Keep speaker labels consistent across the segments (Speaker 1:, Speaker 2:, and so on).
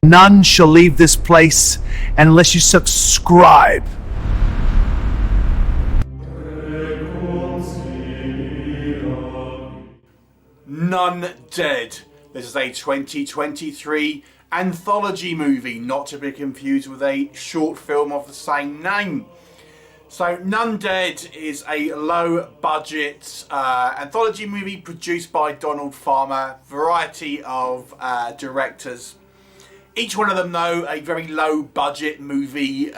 Speaker 1: None shall leave this place unless you subscribe.
Speaker 2: NUNDEAD. This is a 2023 anthology movie, not to be confused with a short film of the same name. So NUNDEAD is a low-budget anthology movie produced by Donald Farmer, variety of directors. Each one of them, though, a very low-budget movie,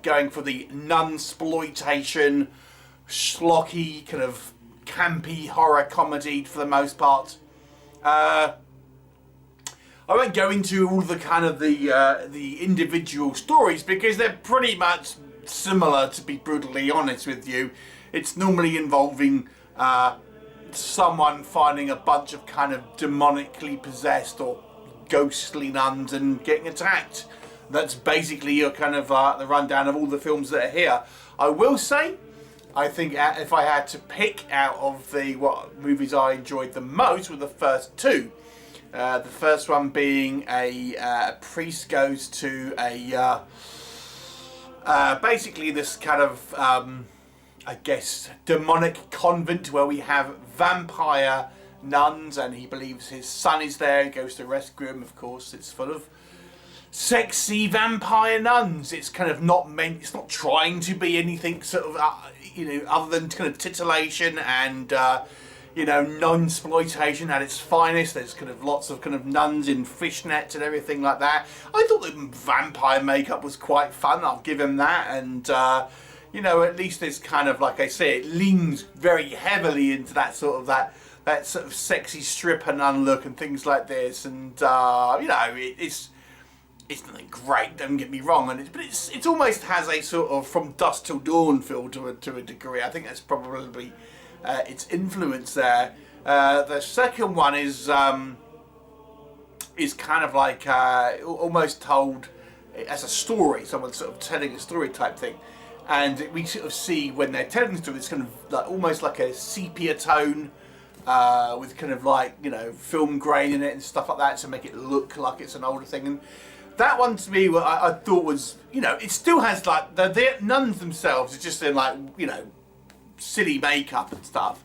Speaker 2: going for the Nunsploitation, schlocky, kind of campy horror comedy for the most part. I won't go into all the kind of the individual stories because they're pretty much similar, to be brutally honest with you. It's normally involving someone finding a bunch of kind of demonically possessed or ghostly nuns and getting attacked. That's basically your kind of the rundown of all the films that are here. I will say, I think if I had to pick out of the what movies I enjoyed the most were the first two. The first one being a priest goes to a basically this kind of I guess demonic convent where we have vampire nuns, and he believes his son is there. He goes to rescue him. Of course, it's full of sexy vampire nuns. It's kind of not meant. It's not trying to be anything sort of other than kind of titillation and nunsploitation at its finest. There's kind of lots of kind of nuns in fishnets and everything like that. I thought the vampire makeup was quite fun. I'll give him that. And at least there's kind of, like I say, it leans very heavily into that sort of that sort of sexy stripper nun look and things like this. And it's nothing great, don't get me wrong, but it almost has a sort of From Dusk Till Dawn feel to a degree. I think that's probably its influence there. The second one is kind of like almost told as a story, someone sort of telling a story type thing, and we sort of see when they're telling the story, it's kind of like almost like a sepia tone. With kind of like film grain in it and stuff like that to make it look like it's an older thing. And that one to me, what I thought was, it still has like the nuns themselves are just in like silly makeup and stuff,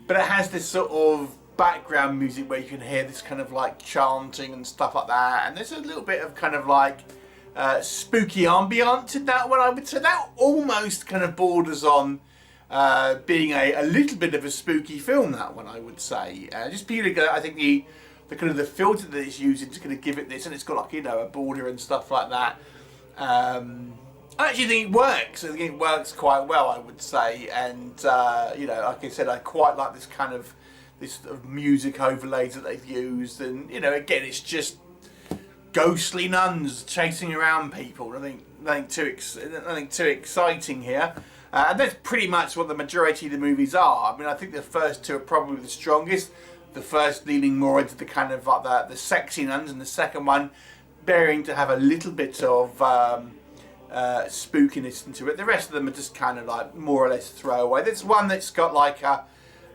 Speaker 2: but it has this sort of background music where you can hear this kind of like chanting and stuff like that, and there's a little bit of kind of like spooky ambiance in that one. I would say that almost kind of borders on being a little bit of a spooky film, that one, I would say. Just purely, I think the kind of the filter that it's using to kind of give it this, and it's got like a border and stuff like that. I actually think it works. I think it works quite well, I would say. And like I said, I quite like this kind of music overlays that they've used. And again, it's just ghostly nuns chasing around people. Nothing too exciting here. And that's pretty much what the majority of the movies are. I mean, I think the first two are probably the strongest. The first leaning more into the kind of like the sexy nuns, and the second one bearing to have a little bit of spookiness into it. The rest of them are just kind of like more or less throwaway. There's one that's got like a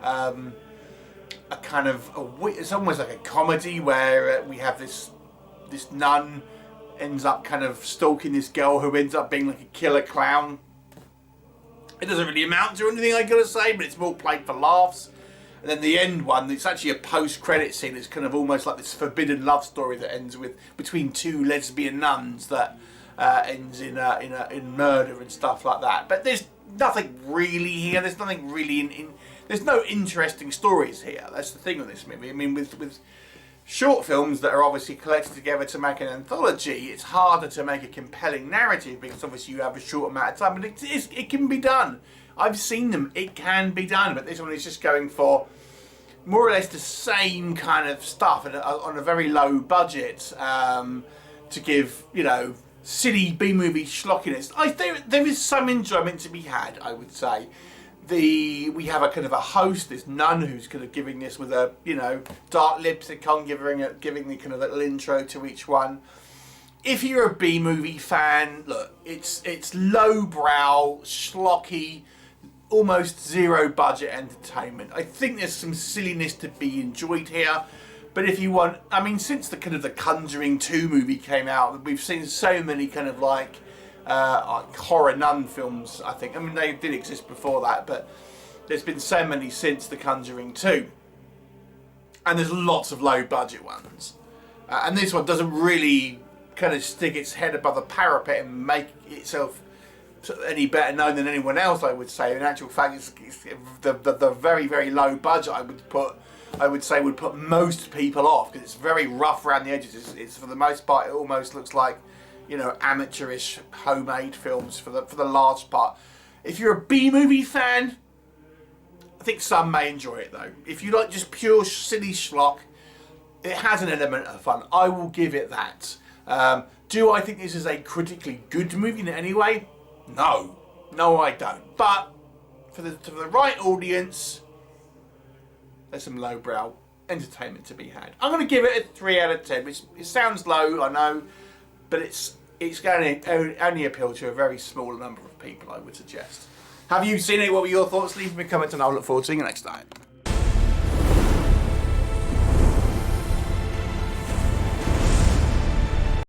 Speaker 2: kind of it's almost like a comedy where we have this nun ends up kind of stalking this girl who ends up being like a killer clown. It doesn't really amount to anything, I gotta say, but it's more played for laughs. And then the end one, it's actually a post-credit scene. It's kind of almost like this forbidden love story that ends with between two lesbian nuns that ends in murder and stuff like that. But there's nothing really here. There's nothing really there's no interesting stories here. That's the thing with this movie. I mean, with short films that are obviously collected together to make an anthology, it's harder to make a compelling narrative because obviously you have a short amount of time, but it can be done. I've seen them, it can be done, but this one is just going for more or less the same kind of stuff on a very low budget to give, silly B-movie schlockiness. I think there is some enjoyment to be had, I would say. We have a kind of a host, this nun, who's kind of giving this with a dark lipstick on, giving the kind of little intro to each one. If you're a B-movie fan, look, it's lowbrow, schlocky, almost zero budget entertainment. I think there's some silliness to be enjoyed here, But if you want, I mean, since the kind of the Conjuring 2 movie came out, we've seen so many kind of like horror nun films, I think. I mean, they did exist before that, but there's been so many since the Conjuring 2. And there's lots of low budget ones. And this one doesn't really kind of stick its head above the parapet and make itself any better known than anyone else, I would say. In actual fact, it's the very, very low budget I would say would put most people off, because it's very rough around the edges. It's for the most part, it almost looks like, you know, amateurish homemade films for the large part. If you're a B-movie fan, I think some may enjoy it though. If you like just pure silly schlock, it has an element of fun. I will give it that. Do I think this is a critically good movie in any way? No. No, I don't. But for the right audience, there's some lowbrow entertainment to be had. I'm going to give it a 3 out of 10, which it sounds low, I know, but it's going to only appeal to a very small number of people, I would suggest. Have you seen it? What were your thoughts? Leave me a comment and I'll look forward to seeing you next time.